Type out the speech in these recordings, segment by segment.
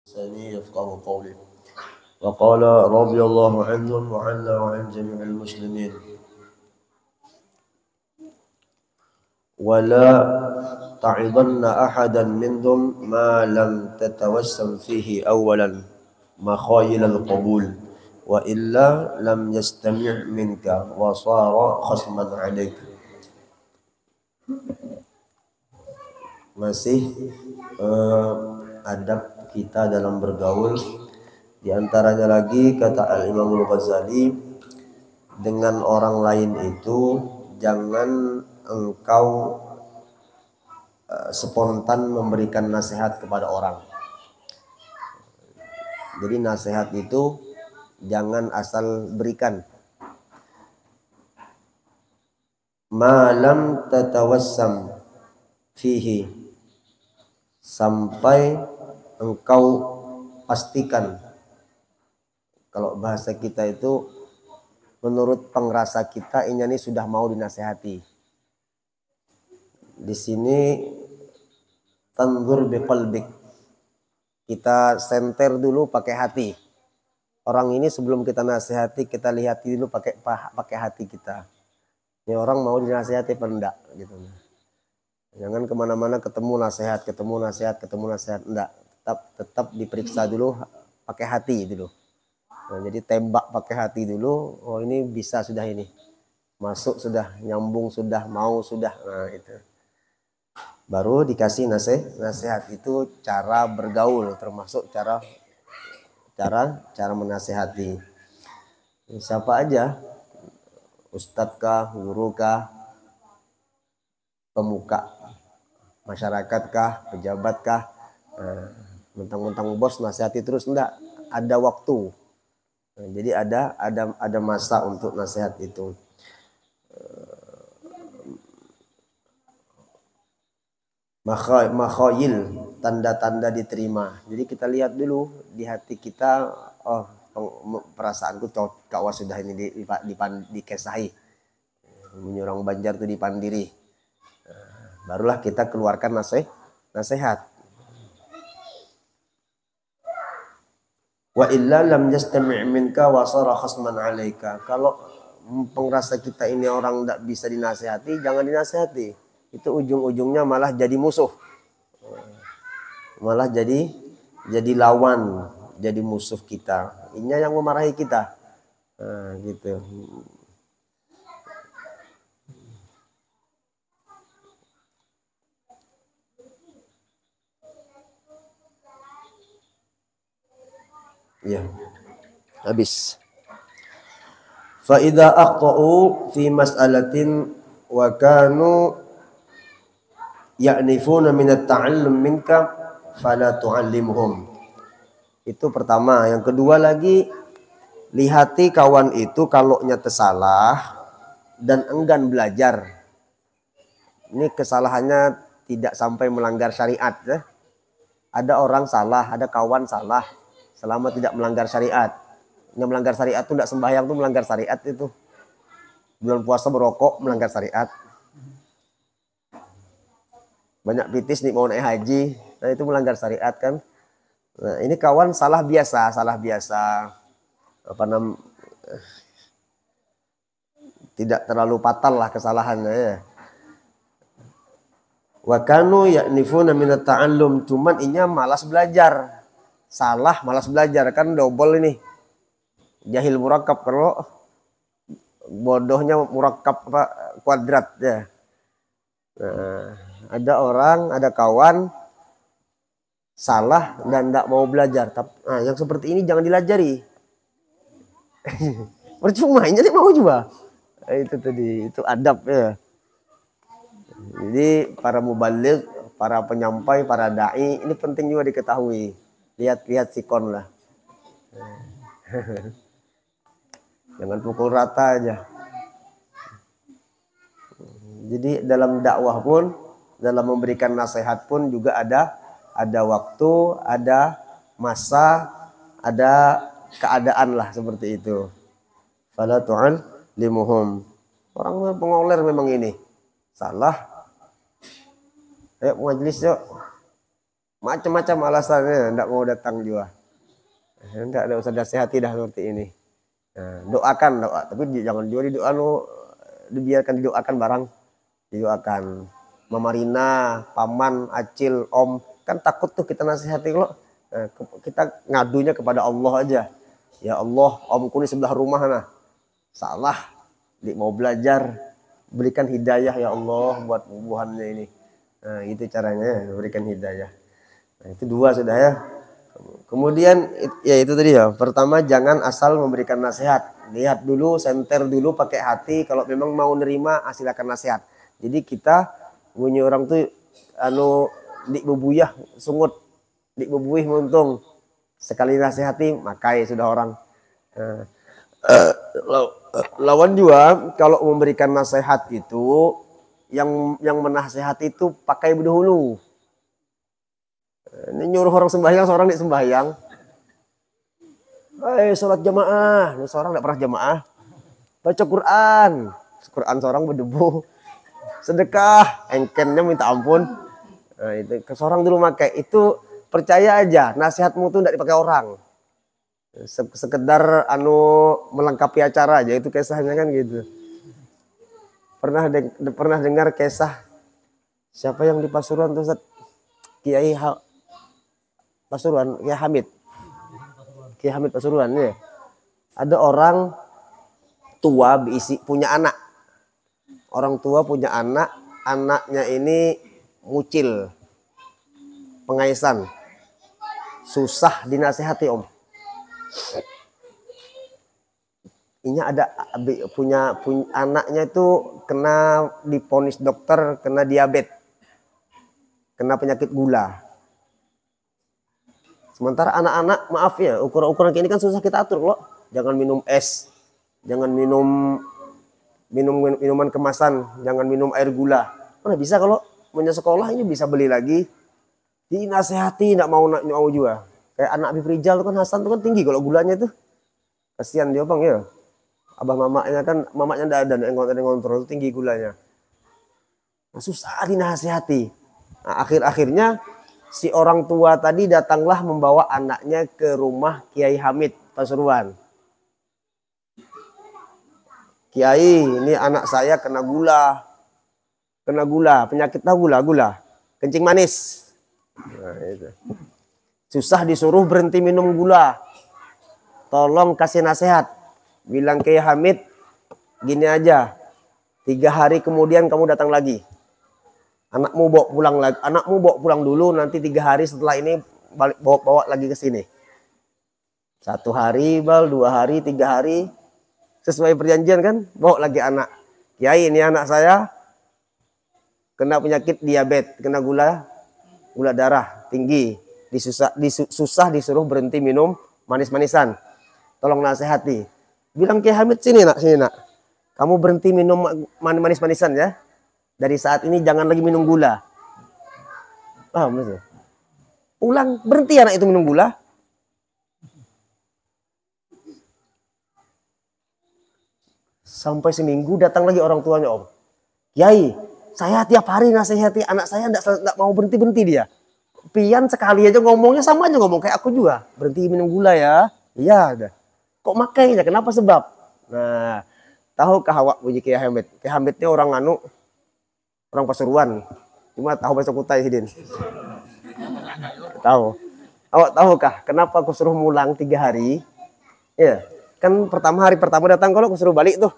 لساني يفقه قولي. وقال رضي الله عنهم وعنا وعن جميع المسلمين. ولا تعظن أحدا منهم ما لم تتوسم فيه أولا مخايل القبول وإلا لم يستمع منك وصار خصما عليك. Masih adab kita dalam bergaul. Di antaranya lagi kata Al-Imam Al-Ghazali, dengan orang lain itu jangan engkau spontan memberikan nasihat kepada orang. Jadi nasihat itu jangan asal berikan. Malam tatawassam fihi, sampai engkau pastikan. Kalau bahasa kita itu menurut pengrasa kita ini sudah mau dinasehati. Di sini tanzur biqalbik, kita senter dulu pakai hati. Orang ini sebelum kita nasihati, kita lihat dulu pakai hati kita. Ini orang mau dinasihati apa enggak gitu. Jangan kemana-mana ketemu nasihat, enggak. Tetap diperiksa dulu pakai hati dulu. Nah, jadi tembak pakai hati dulu. Oh, ini bisa sudah, ini masuk sudah, nyambung sudah, mau sudah. Nah, itu baru dikasih nasihat. Itu cara bergaul, termasuk cara menasehati. Siapa aja, ustadz kah, guru kah, pemuka masyarakat kah, pejabat kah, mentang-mentang bos nasihati terus, enggak. Ada waktu. Nah, jadi ada masa untuk nasihat itu. Makhayil, tanda-tanda diterima. Jadi kita lihat dulu di hati kita, oh perasaanku kawa sudah ini dikesahi. Menyurang Banjar itu dipandiri. Barulah kita keluarkan nasihat. Wa illa lam yastami' minka wa sara khasman 'alaika. Kalau pengrasa kita ini orang tidak bisa dinasihati, jangan dinasihati. Itu ujung-ujungnya malah jadi musuh. Malah jadi lawan, jadi musuh kita. Ini yang memarahi kita. Nah, gitu. Ya, habis. Fa idza aqta'u fi mas'alatin wa kanu ya'nifuna min at-ta'allum minka fala tu'allimhum. Itu pertama. Yang kedua lagi, lihati kawan itu kalau nyata salah dan enggan belajar. Ini kesalahannya tidak sampai melanggar syariat ya. Ada orang salah, ada kawan salah, selama tidak melanggar syariat. Yang melanggar syariat itu tidak sembahyang, itu melanggar syariat itu. Bulan puasa berokok melanggar syariat. Banyak pitis nih mau naik haji, nah itu melanggar syariat kan. Nah, ini kawan salah biasa. Tidak terlalu fatal lah kesalahannya ya. Wa kanu ya'nifuna min at-ta'allum, cuman inya malas belajar. Salah malas belajar kan double ini. Jahil murakkab, kalau bodohnya murakkab kuadrat ya. Nah, ada kawan salah dan tidak mau belajar. Nah, yang seperti ini jangan dilajari. Percuma, jadi mau juga. Itu tadi, itu adab ya. Jadi para mubaligh, para penyampai, para dai, ini penting juga diketahui. Lihat sikon lah. Jangan pukul rata aja. Jadi dalam dakwah pun, dalam memberikan nasihat pun juga ada waktu, ada masa, ada keadaan lah seperti itu. Fala tu'allimuhum. Orang pengoler memang ini. Salah. Ayo majelis yuk. Macam-macam alasannya enggak mau datang juga. Enggak ada usah nasihati dah seperti ini. Nah, doakan doa, tapi jangan juga dibiarkan didoakan barang, didoakan. Mama Rina, paman, acil, om, kan takut tuh kita nasihati kalau kita ngadunya kepada Allah aja. Ya Allah, omku di sebelah rumah nah salah, mau belajar, berikan hidayah ya Allah buat buahannya ini. Nah, itu caranya berikan hidayah. Nah, itu dua sudah ya. Kemudian ya itu tadi ya. Pertama jangan asal memberikan nasihat. Lihat dulu, senter dulu pakai hati. Kalau memang mau nerima, silakan nasihat. Jadi kita punya orang tuh dik bebuyah sungut, dik bebuih muntung. Sekali nasihati makai sudah orang. Lawan juga kalau memberikan nasihat itu yang menasihati itu pakai berdahulu. Ini nyuruh orang sembahyang, seorang nih sembahyang. Sholat jamaah, ini seorang tidak pernah jamaah. Baca Quran, Quran seorang berdebu. Sedekah, engkennya minta ampun. Nah, itu seorang dulu pakai itu, percaya aja nasihatmu tuh tidak dipakai orang. Sekedar melengkapi acara aja, itu kisahnya kan gitu. Pernah dengar kisah siapa yang di Pasuruan tuh Ustaz? Kiai Pasuruan, Kiai Hamid Pasuruan ya. Ada orang tua punya anak. Orang tua punya anak, anaknya ini mucil, pengaisan, susah dinasehati om. Ini ada punya anaknya itu kena diponis dokter kena diabetes, kena penyakit gula. Sementara anak-anak, maaf ya, ukuran-ukuran ini kan susah kita atur loh. Jangan minum es, jangan minum minuman kemasan, jangan minum air gula. Mana bisa kalau punya sekolah ini bisa beli lagi. Dinasehati enggak mau juga. Kayak anak Habib Rizal tuh kan Hasan tuh kan tinggi kalau gulanya tuh. Kasihan dia bang ya. Abah mamanya enggak ada yang ngontrol tinggi gulanya. Nah, susah dinasehati. Nah, akhirnya si orang tua tadi datanglah membawa anaknya ke rumah Kiai Hamid Pasuruan. Kiai, ini anak saya kena gula, penyakit tahu gula, kencing manis. Nah, itu. Susah disuruh berhenti minum gula. Tolong kasih nasihat. Bilang Kiai Hamid, gini aja, 3 hari kemudian kamu datang lagi. Anakmu bawa pulang dulu, nanti 3 hari setelah ini bawa lagi ke sini. 1 hari, 2 hari, 3 hari. Sesuai perjanjian kan, bawa lagi anak. Kiai, ini anak saya kena penyakit diabetes, kena gula darah tinggi. Susah disuruh berhenti minum manis-manisan. Tolong nasihati. Bilang Kiai Hamid, sini nak. Kamu berhenti minum manis-manisan ya. Dari saat ini jangan lagi minum gula. Paham ya? Pulang, berhenti anak itu minum gula. Sampai seminggu datang lagi orang tuanya om. Kiai, saya tiap hari nasihati anak saya enggak mau berhenti dia. Pian sekali aja ngomongnya sama aja ngomong kayak aku juga. Berhenti minum gula ya. Iya ada. Kok makainya? Kenapa sebab? Nah, tahukah awak punya Kiai Hamid? Kiai Hamid ini orang Pasuruan. Cuma tahu bahasa Kutai Hidin. Tahu. Awak tahukah kenapa aku suruh mulang 3 hari? Ya, kan hari pertama datang kalau aku suruh balik tuh.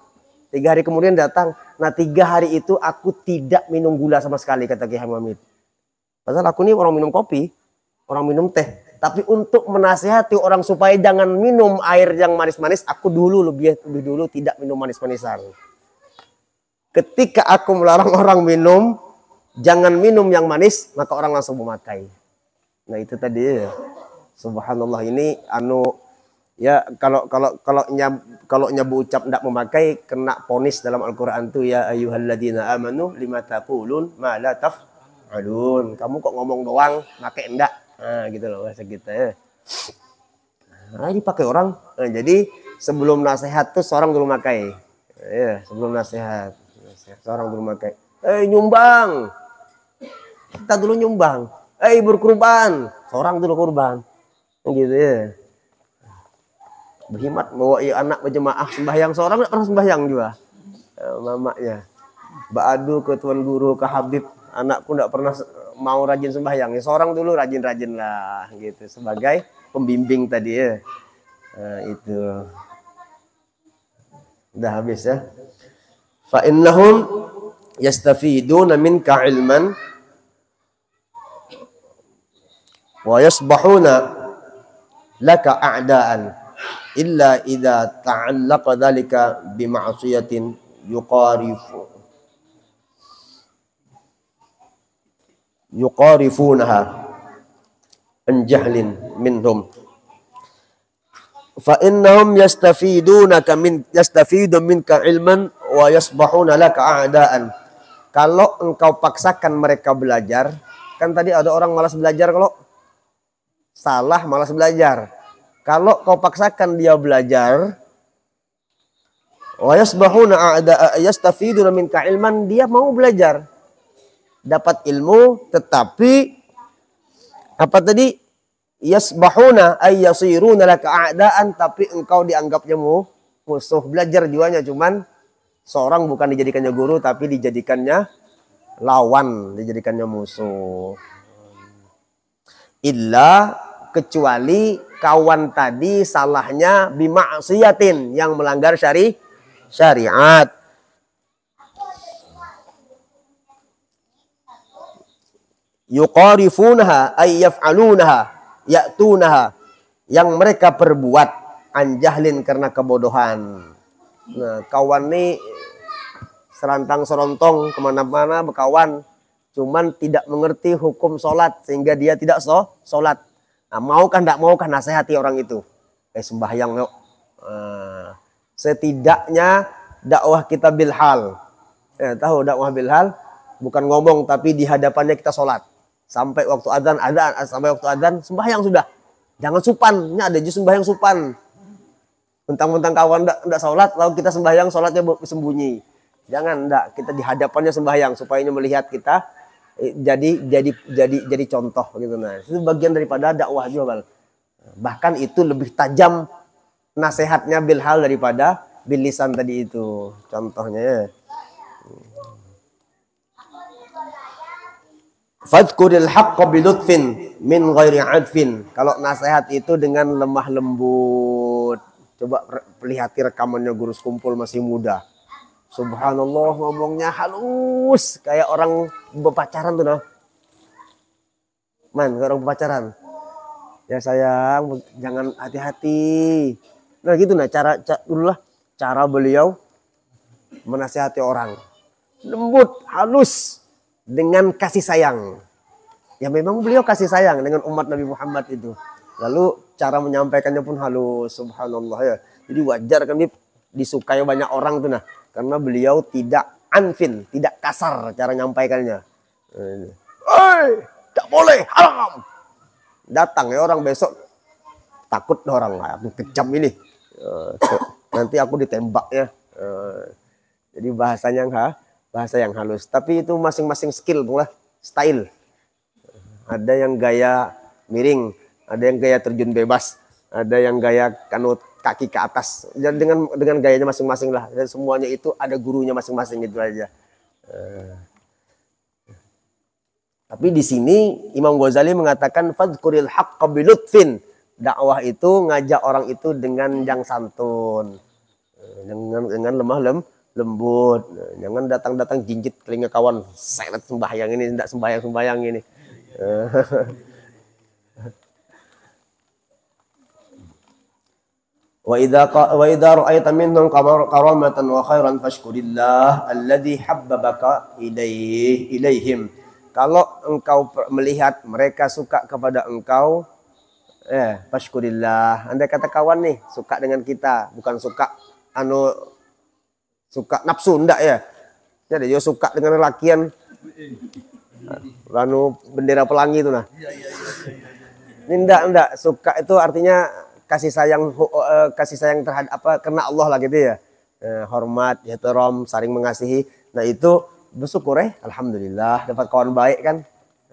3 hari kemudian datang. Nah 3 hari itu aku tidak minum gula sama sekali kata Kiai Hamid. Padahal aku ini orang minum kopi, orang minum teh. Tapi untuk menasihati orang supaya jangan minum air yang manis-manis, aku lebih dulu tidak minum manis-manisan. Ketika aku melarang orang minum, jangan minum yang manis, maka orang langsung memakai. Nah itu tadi ya. Subhanallah ini ya kalau nyabu ucap tidak memakai kena ponis dalam Al-Qur'an tuh ya ayyuhalladzina amanu lima taqulun ma la taf'alun. Kamu kok ngomong doang, pakai enggak? Nah, gitu loh bahasa kita ya. Nah, dipakai orang. Nah, jadi sebelum nasihat tuh seorang dulu pakai. Ya, sebelum nasihat seorang dulu pakai. Nyumbang. Kita dulu nyumbang. berkurban. Seorang dulu kurban. Gitu ya. Berhimat bawa anak berjemaah sembahyang, seorang enggak pernah sembahyang juga. Mamanya. Ba'adu ke tuan guru, ke Habib, anakku enggak pernah mau rajin sembahyang. Ya, seorang dulu rajin-rajin lah gitu sebagai pembimbing tadi ya. Itu. Udah habis ya. Fa innahum yastafiduna minka ilman wa yasbahuna laka a'daan illa idza ta'allaqa dhalika bi ma'siyatin yuqarifunaha an jahlin minhum fa innahum yastafidu minka ilman wa yasbahuna laka a'daan. Kalau engkau paksakan mereka belajar, kan tadi ada orang malas belajar, kalau salah malas belajar. Kalau kau paksakan dia belajar, wa yasbahuna yastafiduna minka ilman, dia mau belajar, dapat ilmu, tetapi apa tadi? Yasbahuna ay yasiruna laka a'daan, tapi engkau dianggapnya musuh. Belajar jiwanya, cuman seorang bukan dijadikannya guru, tapi dijadikannya lawan, dijadikannya musuh. Illa, kecuali kawan tadi salahnya bima'siyatin, yang melanggar syariat. Yuqarifunaha ay yaf'alunaha ya'tunaha, yang mereka perbuat an jahlin, karena kebodohan. Nah, kawan ini serantang serontong kemana-mana berkawan, cuman tidak mengerti hukum sholat sehingga dia tidak sholat. Nah, maukah tidak maukah nasihati orang itu, sembahyang yuk. Setidaknya dakwah kita bilhal. Tahu dakwah bilhal, bukan ngomong tapi di hadapannya kita sholat. Sampai waktu adzan sampai waktu adzan sembahyang sudah. Jangan supan, ini ada jus sembahyang supan. Mentang-mentang kawan enggak sholat, lalu kita sembahyang sholatnya sembunyi. Jangan, enggak, kita di hadapannya sembahyang supaya melihat kita jadi contoh gitu. Nah, itu bagian daripada dakwah juga, Bal. Bahkan itu lebih tajam nasihatnya bilhal daripada bil lisan tadi itu. Contohnya ya. Fadhkuril haqqa bilutfin min ghairi adfin. Kalau nasihat itu dengan lemah lembut. Coba pelihati rekamannya guru sekumpul masih muda. Subhanallah, ngomongnya halus kayak orang berpacaran tuh nah. Man, orang berpacaran. Ya sayang, jangan hati-hati. Nah gitu nah cara beliau menasihati orang. Lembut, halus, dengan kasih sayang. Ya memang beliau kasih sayang dengan umat Nabi Muhammad itu. Lalu cara menyampaikannya pun halus, subhanallah ya. Jadi wajar kan disukai banyak orang tuh nah. Karena beliau tidak anfin, tidak kasar cara menyampaikannya. Tak boleh, haram. Datang ya orang besok, takut orang, aku kejam ini. Nanti aku ditembak ya. Jadi bahasa yang halus. Tapi itu masing-masing skill pula, style. Ada yang gaya miring, ada yang gaya terjun bebas, ada yang gaya kanut kaki ke atas. Jadi dengan gayanya masing-masing lah. Dan semuanya itu ada gurunya masing-masing, itu aja. Tapi di sini Imam Ghazali mengatakan fadhkuril haqqa bilutfin. Dakwah itu ngajak orang itu dengan yang santun. Dengan lemah lembut. Jangan datang-datang jinjit telinga kawan. Seret sembahyang ini, tidak sembahyang ini. Wa idza ra'aita minhum karamatan wa khairan fashkurillah alladhi habbabaka ilaihim. Kalau engkau melihat mereka suka kepada engkau, fashkurillah. Andai kata kawan nih suka dengan kita, bukan suka nafsu, enggak ya. Jadi dia suka dengan lakian bendera pelangi itu nah. Ini enggak suka itu artinya kasih sayang terhadap karena Allah lah gitu ya. Hormat, ihtiram, saling mengasihi. Nah itu bersyukur alhamdulillah dapat kawan baik kan.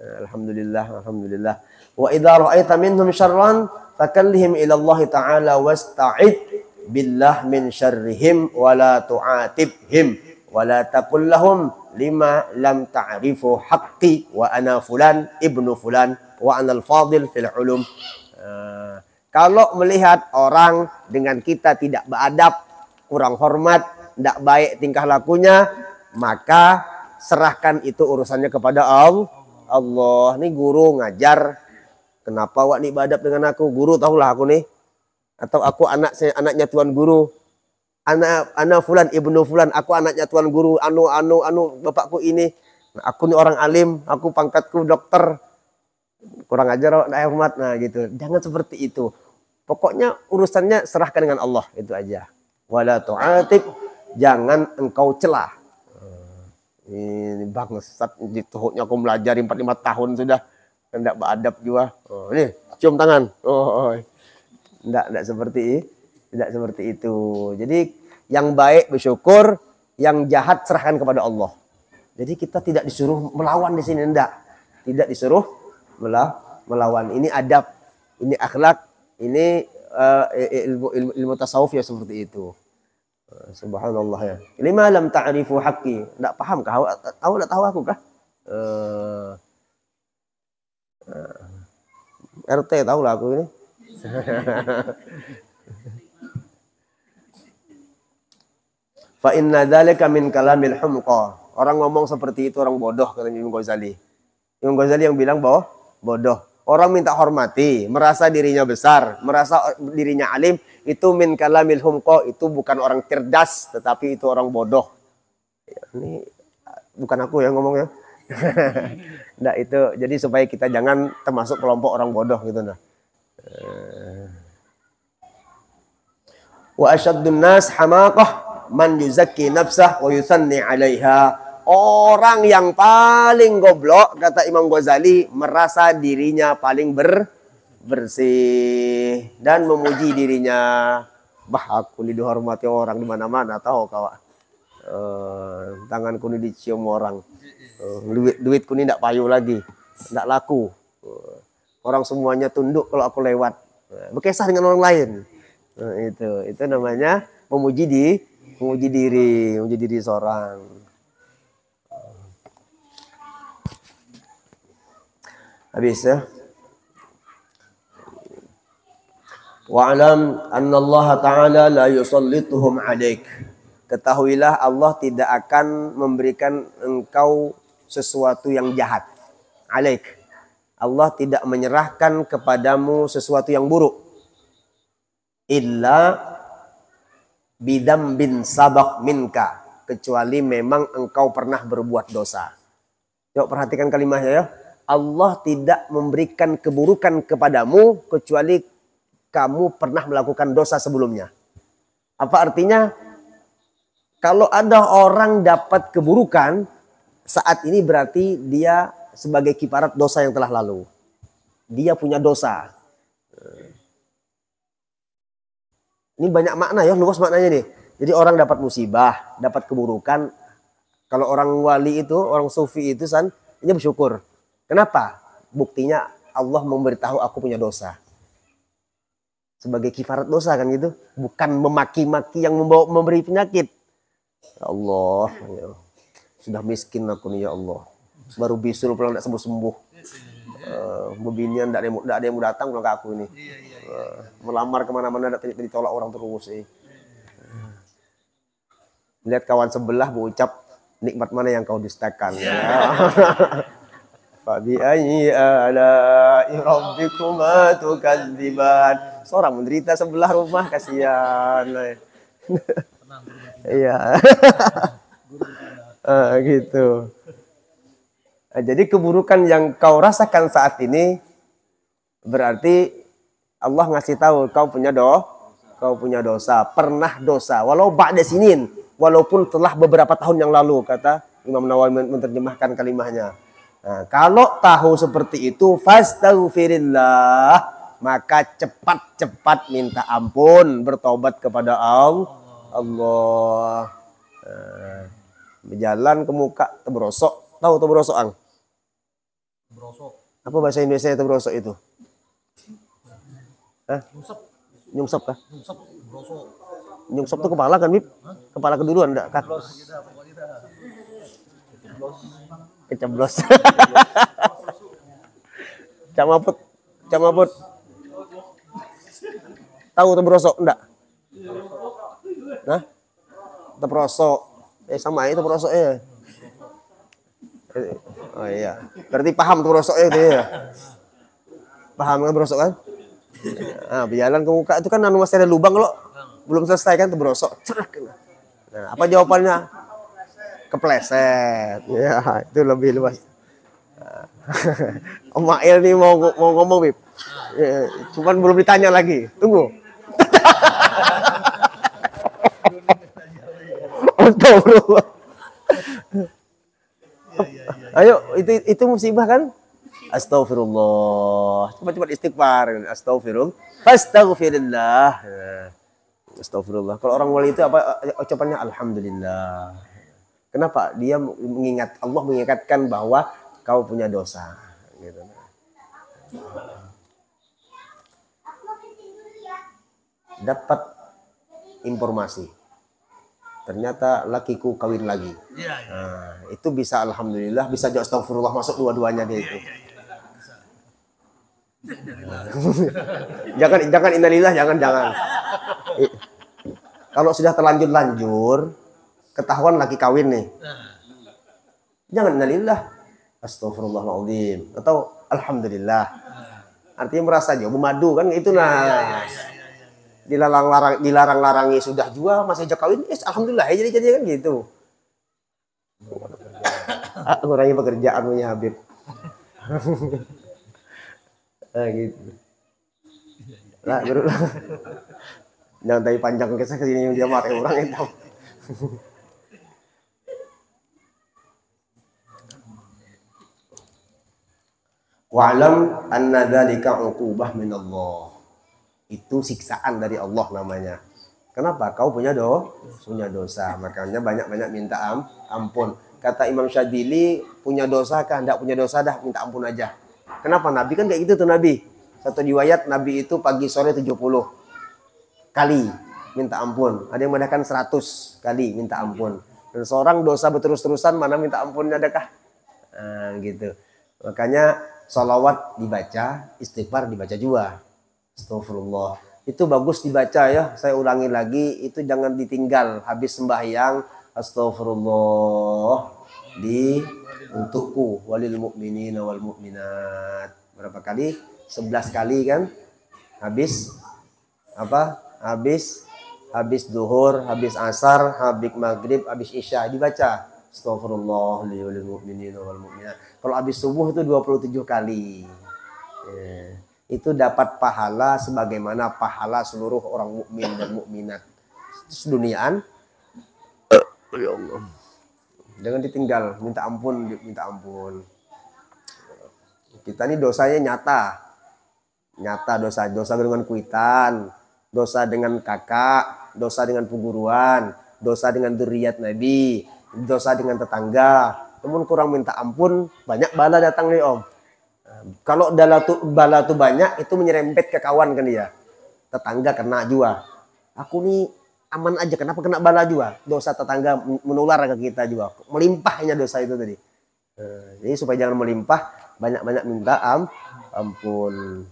Alhamdulillah, alhamdulillah. Wa idza ra'aita minhum syarran fakallihim ila Allah ta'ala wasta'id billah min syarrihim wa la tu'atibhim wa la taqul lahum lima lam ta'rifu haqqi wa ana fulan ibnu fulan wa ana al-fadil fil ulum. Kalau melihat orang dengan kita tidak beradab, kurang hormat, tidak baik tingkah lakunya, maka serahkan itu urusannya kepada Allah. Ini guru ngajar, kenapa wak ni beradab dengan aku? Guru tahulah aku nih, atau aku anaknya tuan guru, anak fulan ibnu fulan, aku anaknya tuan guru, anu bapakku ini, aku nih orang alim, aku pangkatku dokter, kurang ajar wak, tidak hormat, nah gitu. Jangan seperti itu. Pokoknya urusannya serahkan dengan Allah, itu aja. Wala tu'atib, jangan engkau celah. Ini bangsat, dituhutnya aku belajar 4-5 tahun sudah, tidak beradab juga. Ini cium tangan. Tidak seperti itu. Jadi yang baik bersyukur, yang jahat serahkan kepada Allah. Jadi kita tidak disuruh melawan di sini, tidak disuruh melawan. Ini adab, ini akhlak. Ini ilmu tasawuf ya seperti itu. Subhanallah ya. Lima lam ta'rifu haqqi. Enggak paham kah? Awak enggak tahu aku kah? RT tahu lah aku ini. Fa inna dzalika min kalamil humqa. Orang ngomong seperti itu orang bodoh, kata Imam Ghazali. Imam Ghazali yang bilang bahwa bodoh. Orang minta hormati, merasa dirinya besar, merasa dirinya alim, itu min kalamil humqa, itu bukan orang cerdas, tetapi itu orang bodoh. Ini bukan aku yang ngomongnya. Nah, itu jadi supaya kita jangan termasuk kelompok orang bodoh gitu nah. Wa asyaddun nas hamaqah man yuzakki nafsah wa yusanni 'alaiha. Orang yang paling goblok, kata Imam Ghazali, merasa dirinya paling bersih dan memuji dirinya. Bah, aku ini dihormati orang di mana-mana, tahu kawan. Tanganku ini dicium orang. Duitku ini tidak payu lagi, tidak laku. Orang semuanya tunduk kalau aku lewat. Berkisah dengan orang lain. Itu namanya memuji diri seorang. Habis ya. Wa'lam anna Allah Ta'ala la yusallituhum 'alaik. Ketahuilah Allah tidak akan memberikan engkau sesuatu yang jahat. 'Alaik. Allah tidak menyerahkan kepadamu sesuatu yang buruk. Illa bidambin sabaq minka. Kecuali memang engkau pernah berbuat dosa. Yuk perhatikan kalimatnya ya. Allah tidak memberikan keburukan kepadamu kecuali kamu pernah melakukan dosa sebelumnya. Apa artinya? Kalau ada orang dapat keburukan saat ini berarti dia sebagai kiparat dosa yang telah lalu. Dia punya dosa. Ini banyak makna ya, luas maknanya nih. Jadi orang dapat musibah, dapat keburukan. Kalau orang wali itu, orang sufi itu ini bersyukur. Kenapa? Buktinya Allah memberitahu aku punya dosa. Sebagai kifarat dosa kan gitu. Bukan memaki-maki yang memberi penyakit. Ya Allah. Ya. Sudah miskin aku nih ya Allah. Baru bisul pulang tidak sembuh-sembuh. Bebinian tidak ada yang mau datang pulang ke aku ini. Melamar kemana-mana tidak ditolak orang terus. Lihat kawan sebelah berucap nikmat mana yang kau dustakan. Ya. Fabi ayyi ala'i rabbikuma tukadziban. Seorang menderita sebelah rumah, kasihan. Iya. Gitu. Jadi keburukan yang kau rasakan saat ini berarti Allah ngasih tahu kau punya dosa, pernah dosa, walau ba'da sinin, walaupun telah beberapa tahun yang lalu, kata Imam Nawawi menerjemahkan kalimahnya. Nah, kalau tahu seperti itu, fastaghfirillah, maka cepat-cepat minta ampun, bertobat kepada Allah. Berjalan ke muka tebrosok, tahu tebrosok ang? Apa bahasa Indonesia itu brosok itu? Hah? Nyungsep kah? Nyungsep tuh kepala kan, Bib? Kepala keduluan enggak kan? Keceblos. Camaput. Camaput. Tahu tuh brosok enggak? Nah? Tebrosok. Sama itu brosoknya. Oh iya. Berarti paham tuh brosoknya itu ya. Paham kan brosok kan? Nah, berjalan ke muka itu kan anu masih ada lubang loh. Belum selesai kan tuh brosok. Nah, apa jawabannya? Kepleset. Ya, itu lebih luas. Om Mail nih mau ngomong, Bib. Ya, cuman belum ditanya lagi. Tunggu. Astagfirullah. Ayo, itu musibah kan? Astagfirullah. Coba istighfar. Astagfirullah. Astaghfirullah. Astagfirullah. Kalau orang wali itu apa ucapannya? Alhamdulillah. Kenapa? Dia mengingat, Allah mengingatkan bahwa kau punya dosa. Gitu. Dapat informasi. Ternyata lakiku kawin lagi. Nah, itu bisa alhamdulillah, bisa juga astagfirullah, masuk dua-duanya dia itu. Jangan innalillah, jangan. Kalau sudah terlanjur ketahuan laki kawin nih. Jangan innalillah, astagfirullahaladzim atau alhamdulillah. Artinya merasa jauh memadu kan itu nah. Dilarang-larangi sudah juga masih ajak kawin, alhamdulillah ya jadi kan gitu. Ngurangi pekerjaan punya Habib. Nah, gitu. Lah, jangan tadi panjang kisah kesini dia marah orang itu. Wa'lam anna dzalika 'uqubah min Allah. Itu siksaan dari Allah namanya. Kenapa? Kau punya dosa. Makanya banyak-banyak minta ampun. Kata Imam Syadzili, punya dosa kah? Enggak punya dosa dah, minta ampun aja. Kenapa? Nabi kan kayak gitu tuh Nabi. Satu riwayat Nabi itu pagi sore 70 kali minta ampun. Ada yang mengatakan 100 kali minta ampun. Dan seorang dosa berterus-terusan mana minta ampunnya adakah? Nah, gitu. Makanya sholawat dibaca, istighfar dibaca juga. Astagfirullah. Itu bagus dibaca ya. Saya ulangi lagi, itu jangan ditinggal habis sembahyang. Astagfirullah untukku walil mu'minina wal mu'minat. Berapa kali? 11 kali kan? Habis apa? Habis zuhur, habis asar, habis maghrib, habis isya dibaca. Astagfirullah lil mu'minina wal mu'minat. Kalau habis subuh itu 27 kali. Itu dapat pahala sebagaimana pahala seluruh orang mukmin dan mukminat seduniaan. Ya Allah. Jangan ditinggal, minta ampun. Kita ini dosanya nyata dosa dengan kuitan, dosa dengan kakak, dosa dengan perguruan, dosa dengan dzurriyyat Nabi, dosa dengan tetangga. Namun kurang minta ampun, banyak bala datang nih Om. Kalau bala tuh banyak, itu menyerempet ke kawan kan dia. Tetangga kena juga. Aku nih aman aja, kenapa kena bala juga? Dosa tetangga menular ke kita juga. Melimpahnya dosa itu tadi. Jadi supaya jangan melimpah, banyak-banyak minta ampun.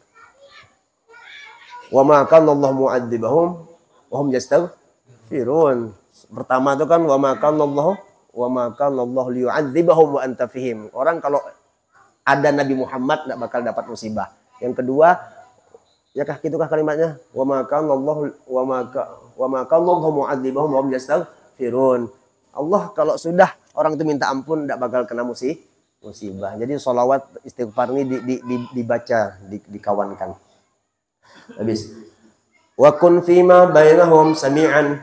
Wa ma kana Allah mu'adzibahum wa hum yastaghfirun. Pertama itu kan wa ma kana Allah liyu'adzibahum wa anta fihim. Orang kalau ada Nabi Muhammad tidak bakal dapat musibah. Yang kedua, ya kah gitukah kalimatnya? Wa ma kana Allah mu'adzibahum wa hum yastaghfirun. Allah kalau sudah orang itu minta ampun tidak bakal kena musibah. Jadi sholawat istighfar ini dibaca, dikawankan. Habis. Wa kun fima bainahum sami'an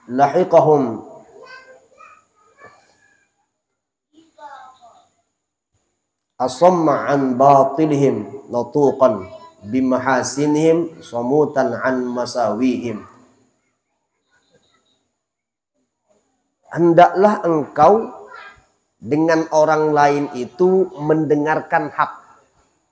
lahiqahum asamma an batilihim latuqan bimahasinihim samutan an masawihim. Hendaklah engkau dengan orang lain itu mendengarkan hak.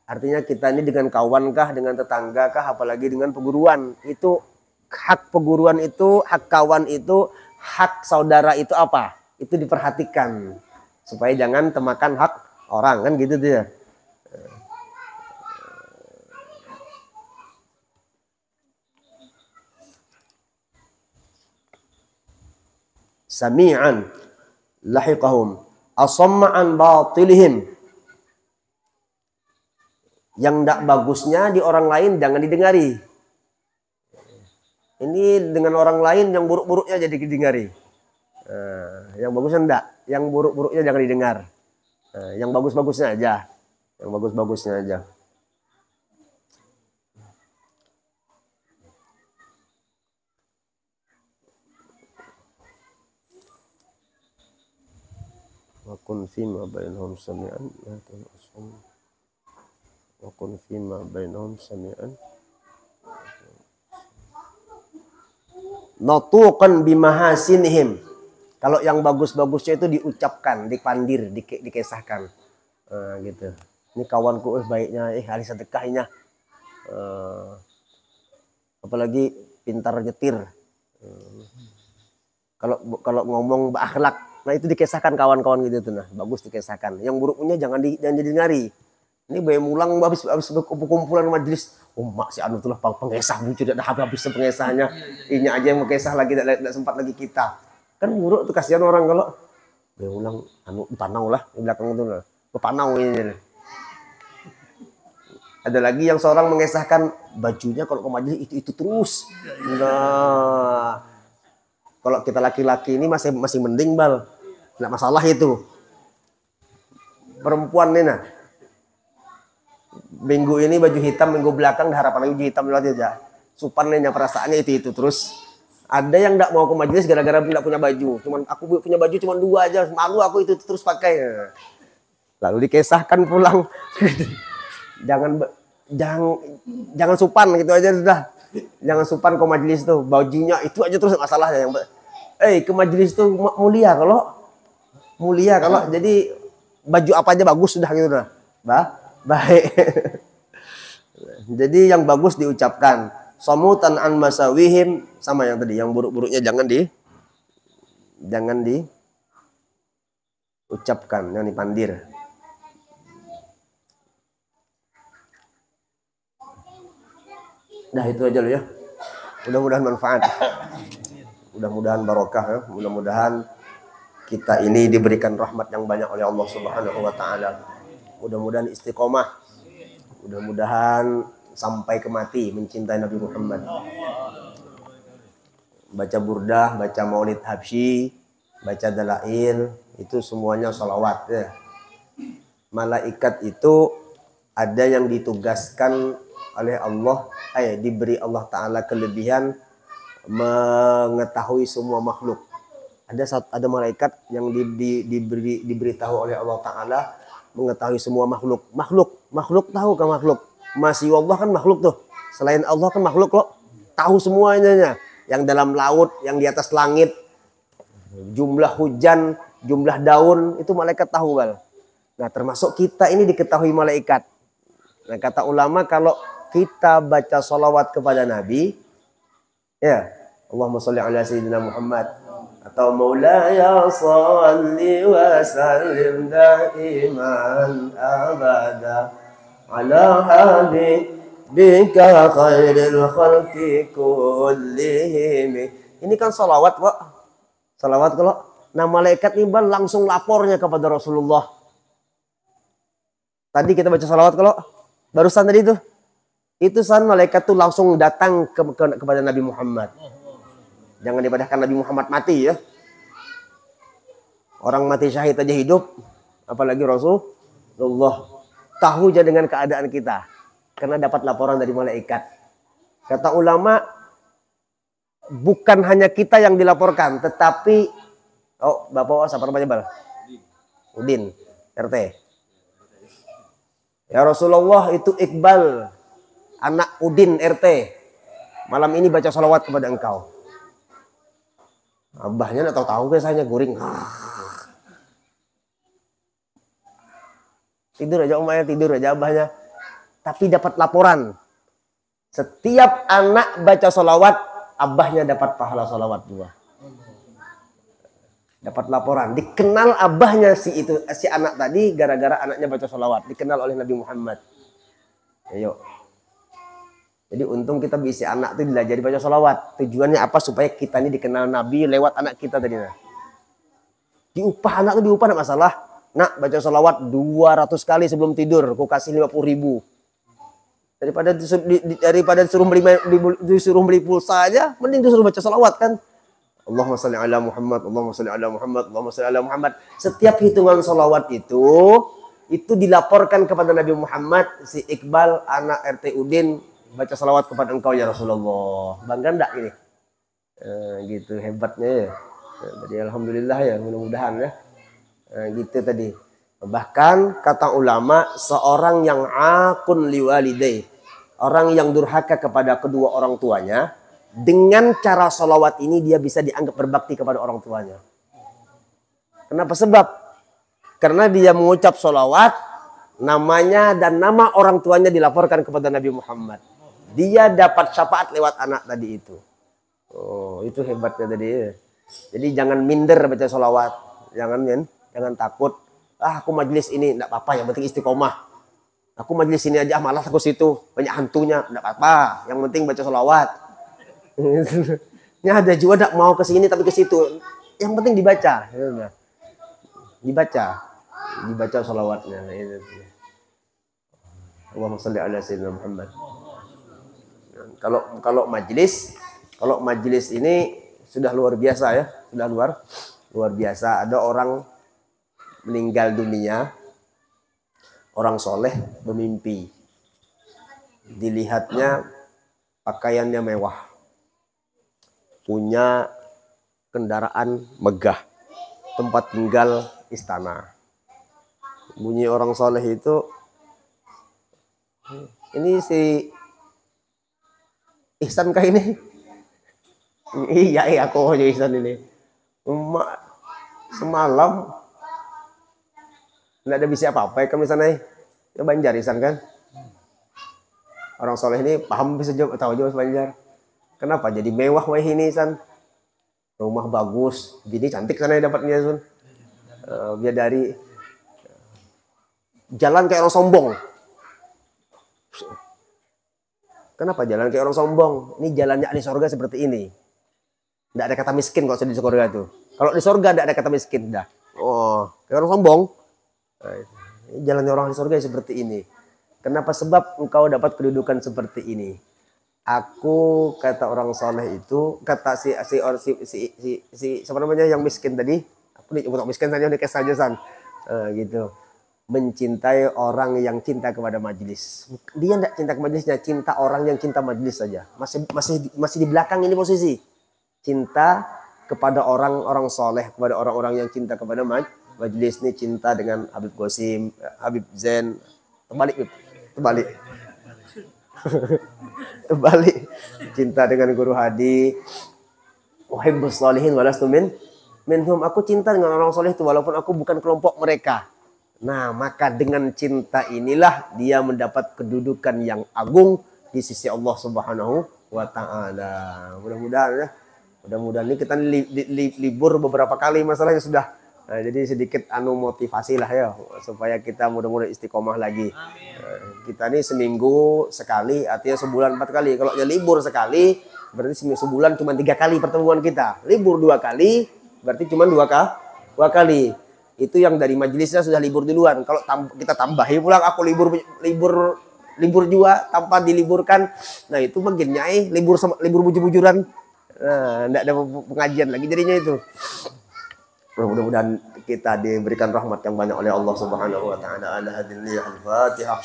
Artinya kita ini dengan kawankah, dengan tetanggakah, apalagi dengan peguruan. Itu hak peguruan itu, hak kawan itu, hak saudara itu apa? Itu diperhatikan. Supaya jangan temakan hak orang, kan gitu dia. Sami'an lahiqahum asamma'an batilihim. Yang tidak bagusnya di orang lain jangan didengari. Ini dengan orang lain yang buruk-buruknya jadi didengari. Yang bagusnya enggak, yang buruk-buruknya jangan didengar. Yang bagus-bagusnya aja. Yang bagus-bagusnya aja. Wa kun fima bainahum sami'an wa kun fima bainahum sami'an natuqan bimahasinihim. Kalau yang bagus-bagusnya itu diucapkan, dipandir, dikisahkan. Gitu. Ini kawanku baiknya, ahli sedekahnya. Apalagi pintar nyetir. Kalau ngomong berakhlak, nah itu dikisahkan kawan-kawan gitu tuh, nah bagus dikisahkan. Yang buruknya jangan didengari. Ini bayi mulang habis kumpulan majelis. Mak si anu tuh pengesah bucu tidak habis pengesahnya. Ini aja yang mau kesah lagi tidak sempat lagi kita. Kan buruk tuh, kasihan orang kalau bayi mulang anu panau lah di belakang itu lah. Panau ini. Ada lagi yang seorang mengesahkan bajunya kalau ke majelis itu terus. Nah, kalau kita laki-laki ini masih mending bal. Nggak masalah itu. Perempuan nih nah. Minggu ini baju hitam, minggu belakang harapan baju hitam aja. Supan nih perasaannya itu terus. Ada yang nggak mau ke majelis gara-gara nggak punya baju. Cuman aku punya baju cuma 2 aja. Malu aku itu terus pakai. Lalu dikisahkan pulang. Jangan supan gitu aja sudah. Jangan supan ke majelis tuh. Bajunya itu aja terus masalahnya yang ke majelis tuh mulia kalau jadi baju apa aja bagus sudah gitu dah. Baik. Jadi yang bagus diucapkan. Samutan an masawihim, sama yang tadi, yang buruk-buruknya jangan diucapkan, yang dipandir. Nah itu aja loh ya. Mudah-mudahan manfaat. Mudah-mudahan barokah ya. Mudah-mudahan kita ini diberikan rahmat yang banyak oleh Allah Subhanahu wa taala. Mudah-mudahan istiqomah. Mudah-mudahan sampai ke mati mencintai Nabi Muhammad. Baca burdah, baca maulid habsyi, baca dalail, itu semuanya salawat ya. Malaikat itu ada yang ditugaskan oleh Allah, diberi Allah Ta'ala kelebihan mengetahui semua makhluk. Ada malaikat yang diberitahu oleh Allah Ta'ala mengetahui semua makhluk. Makhluk tahu kan makhluk. Masih Allah kan makhluk tuh. Selain Allah kan makhluk loh. Tahu semuanya. Yang dalam laut, yang di atas langit. Jumlah hujan, jumlah daun, itu malaikat tahu bal. Nah termasuk kita ini diketahui malaikat. Nah kata ulama kalau kita baca sholawat kepada Nabi, ya Allahumma sholli ala sayyidina Muhammad, atau Maulaya sholli wa sallim daiman abada ala habibika khairil khalqi kullihim. Ini kan sholawat kok. Sholawat kalau nah malaikat imbal langsung lapornya kepada Rasulullah. Tadi kita baca sholawat kalau barusan tadi itu malaikat tuh langsung datang kepada Nabi Muhammad. Jangan dipadahkan Nabi Muhammad mati ya. Orang mati syahid aja hidup, apalagi Rasulullah. Tahu aja dengan keadaan kita karena dapat laporan dari malaikat. Kata ulama, bukan hanya kita yang dilaporkan, tetapi Bapak siapa namanya bal? Udin, RT. Ya Rasulullah, itu Iqbal, anak Udin RT. Malam ini baca sholawat kepada engkau. Abahnya nggak tahu kisahnya guring. Tidur aja umahnya, tidur aja abahnya. Tapi dapat laporan. Setiap anak baca sholawat, abahnya dapat pahala sholawat juga. Dapat laporan. Dikenal abahnya si anak tadi gara-gara anaknya baca sholawat. Dikenal oleh Nabi Muhammad. Ayo. Jadi untung kita bisa anak itu belajar baca sholawat. Tujuannya apa? Supaya kita ini dikenal Nabi lewat anak kita tadi. Diupah anak itu diupah, tidak masalah. Nak baca sholawat 200 kali sebelum tidur. Aku kasih 50.000. Daripada disuruh beli pulsa aja, mending disuruh baca sholawat kan. Allahumma sholli ala Muhammad, Allahumma sholli ala Muhammad, Allahumma sholli ala Muhammad. Setiap hitungan sholawat itu dilaporkan kepada Nabi Muhammad. Si Iqbal anak RT Udin baca sholawat kepada engkau ya Rasulullah. Bangga enggak ini? Gitu hebatnya ya. Jadi alhamdulillah ya, mudah-mudahan ya. Gitu tadi. Bahkan kata ulama, seorang yang akun liwalidai, orang yang durhaka kepada kedua orang tuanya, dengan cara sholawat ini dia bisa dianggap berbakti kepada orang tuanya. Kenapa? Sebab karena dia mengucap sholawat, namanya dan nama orang tuanya dilaporkan kepada Nabi Muhammad. Dia dapat syafaat lewat anak tadi itu. Oh, itu hebatnya tadi. Jadi jangan minder baca sholawat, jangan takut. Aku majelis ini enggak apa-apa, yang penting istiqomah. Aku majelis ini aja malas aku situ, banyak hantunya, enggak apa-apa. Yang penting baca sholawat. Ini ada juga enggak mau ke sini tapi ke situ. Yang penting dibaca. Dibaca sholawatnya. Allahumma sholli ala sayyidina Muhammad. Kalau majelis ini sudah luar biasa ya, sudah luar biasa. Ada orang meninggal dunia, orang soleh bermimpi, dilihatnya pakaiannya mewah, punya kendaraan megah, tempat tinggal istana. Bunyi orang soleh itu, ini si Ihsan kah ini? Iya aku aja Ihsan ini. Semalam nggak ada bisa apa-apa ya kan di sana ya Banjar Ihsan kan. Orang soleh ini paham bisa jawab, tahu jawab Banjar. Kenapa jadi mewah wah ini Ihsan? Rumah bagus, bini cantik sana dapatnya Sun. Bidadari jalan kayak orang sombong. Kenapa jalan kayak orang sombong? Ini jalannya ahli surga seperti ini. Tidak ada kata miskin kalau di surga itu. Kalau di surga tidak ada kata miskin dah. Oh, kayak orang sombong. Jalannya orang di surga seperti ini. Kenapa? Sebab engkau dapat kedudukan seperti ini. Aku kata orang soleh itu, kata si siapa namanya yang miskin tadi? Aku nih untuk miskin saja nih saja san. Gitu. Mencintai orang yang cinta kepada majelis. Dia tidak cinta ke majelisnya, cinta orang yang cinta majelis saja. Masih di belakang ini posisi. Cinta kepada orang-orang soleh, kepada orang-orang yang cinta kepada majelis. Ini cinta dengan Habib Qasim, Habib Zain. Terbalik. Terbalik. Cinta dengan Guru Hadi. Uhibbus sholihin walastu minhum. Aku cinta dengan orang soleh itu walaupun aku bukan kelompok mereka. Nah, maka dengan cinta inilah dia mendapat kedudukan yang agung di sisi Allah Subhanahu wa Ta'ala. Mudah-mudahan ya. Mudah-mudahan ini kita libur beberapa kali masalahnya sudah. Nah, jadi sedikit motivasi lah ya supaya kita mudah-mudahan istiqomah lagi. Kita ini seminggu sekali, artinya sebulan 4 kali. Kalau ya libur sekali, berarti sebulan cuma 3 kali pertemuan kita. Libur 2 kali, berarti cuma 2 kali. Itu yang dari majelisnya sudah libur duluan. Kalau kita tambahi pulang, aku libur juga tanpa diliburkan. Nah itu makin nyai libur bujur-bujuran. Nah, enggak ada pengajian lagi jadinya itu. Mudah-mudahan kita diberikan rahmat yang banyak oleh Allah Subhanahu wa Ta'ala. Al-Fatihah.